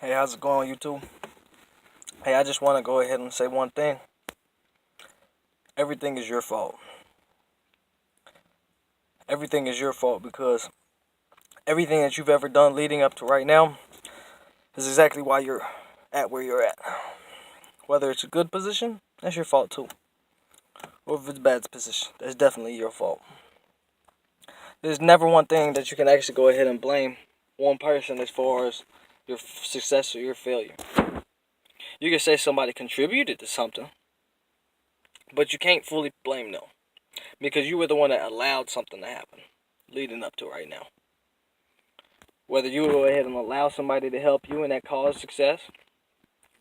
Hey, how's it going, YouTube? Hey, I just want to go ahead and say one thing. Everything is your fault. Everything is your fault because everything that you've ever done leading up to right now is exactly why you're at where you're at. Whether it's a good position, that's your fault too. Or if it's a bad position, that's definitely your fault. There's never one thing that you can actually go ahead and blame one person as far as your success or your failure. You can say somebody contributed to something, but you can't fully blame them because you were the one that allowed something to happen leading up to right now. Whether you go ahead and allow somebody to help you and that caused success,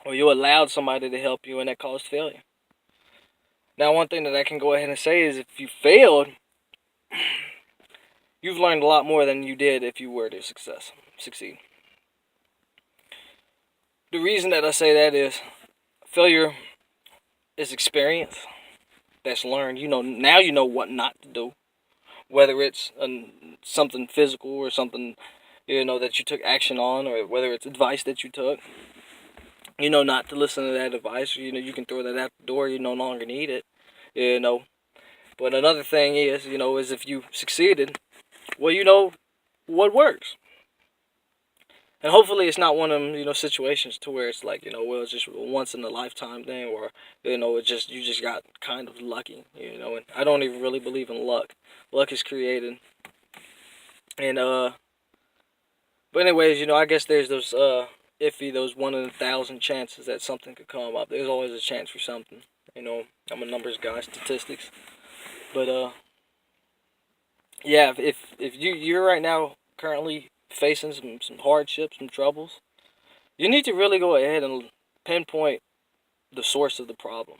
or you allowed somebody to help you and that caused failure. Now, one thing that I can go ahead and say is if you failed, you've learned a lot more than you did if you were to succeed. The reason that I say that is failure is experience that's learned. Now you know what not to do. Whether it's something physical or something, that you took action on, or whether it's advice that you took, not to listen to that advice. You can throw that out the door. You no longer need it, But another thing is if you succeeded, well, you know what works. And hopefully it's not one of them, situations to where it's like, well, it's just a once in a lifetime thing, or, you just got kind of lucky, and I don't even really believe in luck. Luck is created. And, but anyways, I guess there's those, those 1 in 1,000 chances that something could come up. There's always a chance for something, I'm a numbers guy, statistics. But, yeah, if you're right now currently facing some hardships, some troubles, you need to really go ahead and pinpoint the source of the problem.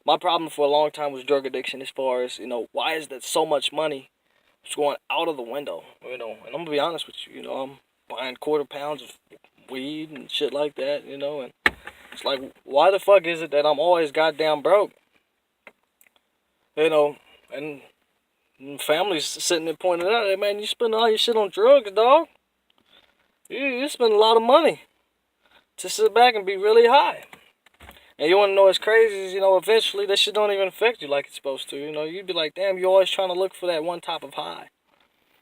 My problem for a long time was drug addiction, as far as, why is that so much money is going out of the window, and I'm going to be honest with you, I'm buying quarter pounds of weed and shit like that, and it's like, why the fuck is it that I'm always goddamn broke? And families sitting there pointing out, hey, man, you spending all your shit on drugs, dog. You spend a lot of money to sit back and be really high. And you want to know what's crazy is, eventually that shit don't even affect you like it's supposed to. You'd be like, damn, you're always trying to look for that one type of high.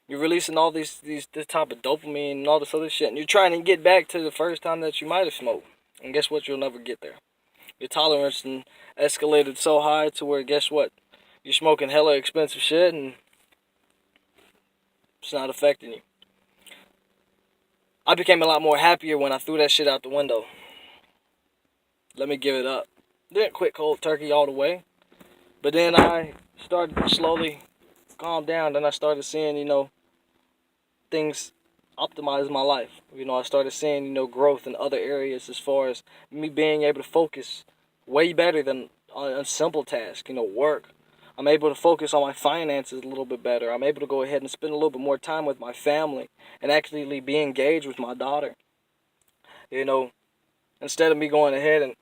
You're releasing all this type of dopamine and all this other shit, and you're trying to get back to the first time that you might have smoked. And guess what? You'll never get there. Your tolerance escalated so high to where, guess what? You're smoking hella expensive shit, and it's not affecting you. I became a lot more happier when I threw that shit out the window. Let me give it up. Didn't quit cold turkey all the way. But then I started to slowly calm down. Then I started seeing, things optimize my life. I started seeing, growth in other areas as far as me being able to focus way better than on simple tasks, work. I'm able to focus on my finances a little bit better. I'm able to go ahead and spend a little bit more time with my family and actually be engaged with my daughter. Instead of me going ahead and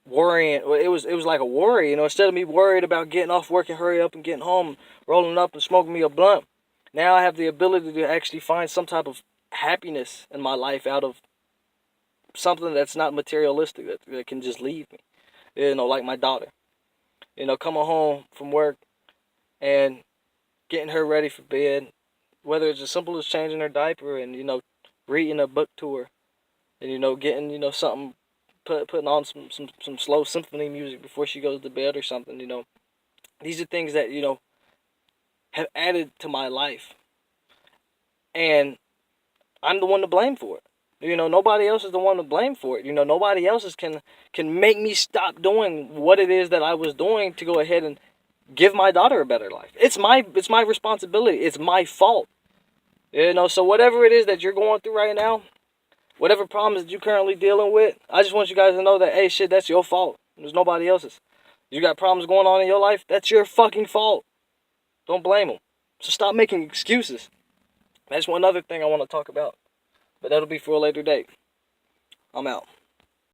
worrying, it was like a worry, instead of me worried about getting off work and hurry up and getting home, rolling up and smoking me a blunt. Now I have the ability to actually find some type of happiness in my life out of something that's not materialistic, that can just leave me, like my daughter. Coming home from work and getting her ready for bed, whether it's as simple as changing her diaper and, reading a book to her, and, getting, something, putting on some slow symphony music before she goes to bed or something, These are things that, have added to my life. And I'm the one to blame for it. Nobody else is the one to blame for it. Nobody else can make me stop doing what it is that I was doing to go ahead and give my daughter a better life. It's my responsibility. It's my fault. So whatever it is that you're going through right now, whatever problems that you're currently dealing with, I just want you guys to know that, hey, shit, that's your fault. There's nobody else's. You got problems going on in your life, that's your fucking fault. Don't blame them. So stop making excuses. That's one other thing I want to talk about. But that'll be for a later date. I'm out.